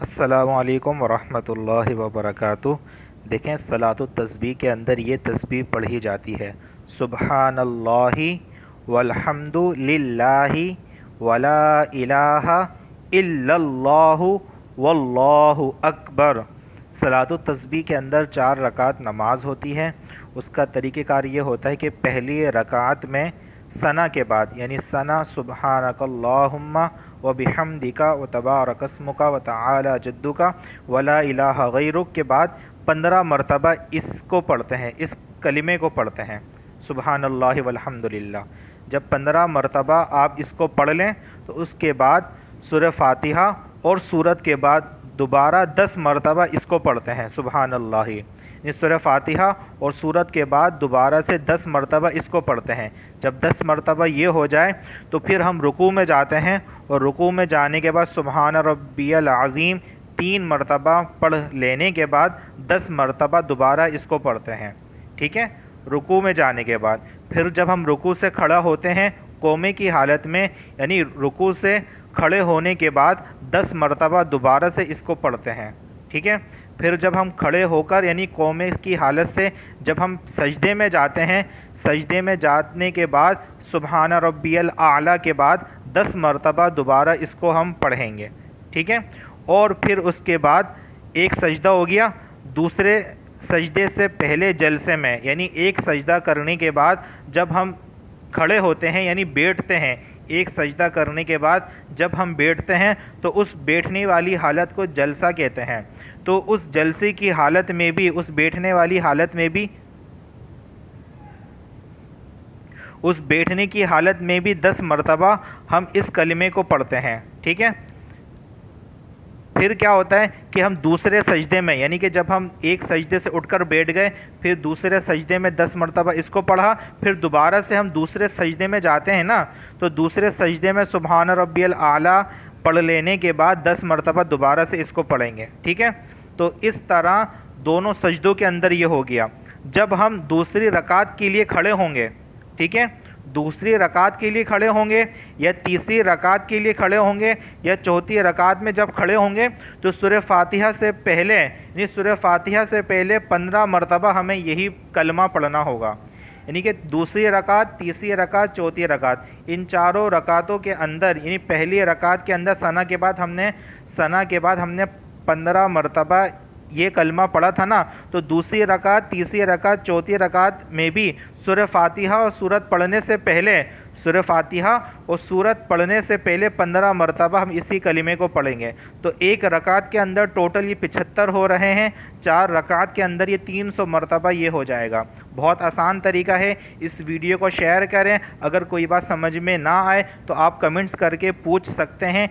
अस्सलामु अलैकुम वरहमतुल्लाहि वबरकातुह। देखें, सलातुत तस्बीह के अंदर ये तस्बीह पढ़ी जाती है, सुबहानल्लाहि वल्हम्दु लिल्लाहि वला इलाहा इल्लल्लाहु वल्लाहु अकबर। सलातुत तस्बीह के अंदर 4 रकात नमाज होती है। उसका तरीक़ेकार ये होता है कि पहली रकात में सना के बाद, यानी सना सुबहानकल्लाहुम्मा व बिहम्दिका व तबारकस्मुका व तआला जद्दुका वला इलाहा गैरुक के बाद 15 मरतबा इसको पढ़ते हैं, इस कलिमे को पढ़ते हैं, सुबहानल्लाहि वल्हम्दुलिल्लाह। जब 15 मरतबा आप इसको पढ़ लें तो उसके बाद सूरह फातिहा और सूरत के बाद दोबारा 10 मरतबा इसको पढ़ते हैं, सुबहानल्लाहि। सूरह फातिहा और सूरत के बाद दोबारा से 10 मरतबा इसको पढ़ते हैं। जब 10 मरतबा ये हो जाए तो फिर हम रुकू में जाते हैं, और रुकू में जाने के बाद सुबहान रब्बियल अज़ीम 3 मरतबा पढ़ लेने के बाद 10 मरतबा दोबारा इसको पढ़ते हैं। ठीक है, रुकू में जाने के बाद फिर जब हम रुकू से खड़ा होते हैं कोमे की हालत में, यानी रुकू से खड़े होने के बाद 10 मरतबा दोबारा से इसको पढ़ते हैं। ठीक है, फिर जब हम खड़े होकर यानी कोमे की हालत से जब हम सजदे में जाते हैं, सजदे में जाने के बाद सुबहान रब्बियल आला के बाद 10 मरतबा दोबारा इसको हम पढ़ेंगे। ठीक है, और फिर उसके बाद एक सजदा हो गया। दूसरे सजदे से पहले जलसे में, यानी एक सजदा करने के बाद जब हम खड़े होते हैं यानी बैठते हैं, एक सजदा करने के बाद जब हम बैठते हैं तो उस बैठने वाली हालत को जलसा कहते हैं। तो उस जलसे की हालत में भी, उस बैठने वाली हालत में भी, उस बैठने की हालत में भी 10 मरतबा हम इस कलिमे को पढ़ते हैं। ठीक है, फिर क्या होता है कि हम दूसरे सजदे में, यानी कि जब हम एक सजदे से उठकर बैठ गए फिर दूसरे सजदे में 10 मरतबा इसको पढ़ा, फिर दोबारा से हम दूसरे सजदे में जाते हैं ना, तो दूसरे सजदे में सुबहान रब्बियल आला पढ़ लेने के बाद 10 मरतबा दोबारा से इसको पढ़ेंगे। ठीक है, तो इस तरह दोनों सजदों के अंदर ये हो गया। जब हम दूसरी रकात के लिए खड़े होंगे, ठीक है, दूसरी रकात के लिए खड़े होंगे या तीसरी रकात के लिए खड़े होंगे या चौथी रकात में जब खड़े होंगे तो सूरह फातिहा से पहले, यानी सूरह फातिहा से पहले 15 मरतबा हमें यही कलमा पढ़ना होगा। यानी कि दूसरी रकात, तीसरी रकात, चौथी रकात, इन चारों रकातों के अंदर, यानी पहली रकात के अंदर सना के बाद हमने 15 मरतबा ये कलमा पढ़ा था ना, तो दूसरी रकात, तीसरी रकात, चौथी रकात में भी सूरह फातिहा और सूरत पढ़ने से पहले, सूरह फातिहा और सूरत पढ़ने से पहले 15 मरतबा हम इसी कलिमे को पढ़ेंगे। तो एक रकात के अंदर टोटल ये 75 हो रहे हैं, 4 रकात के अंदर ये 300 मरतबा ये हो जाएगा। बहुत आसान तरीका है। इस वीडियो को शेयर करें। अगर कोई बात समझ में ना आए तो आप कमेंट्स करके पूछ सकते हैं।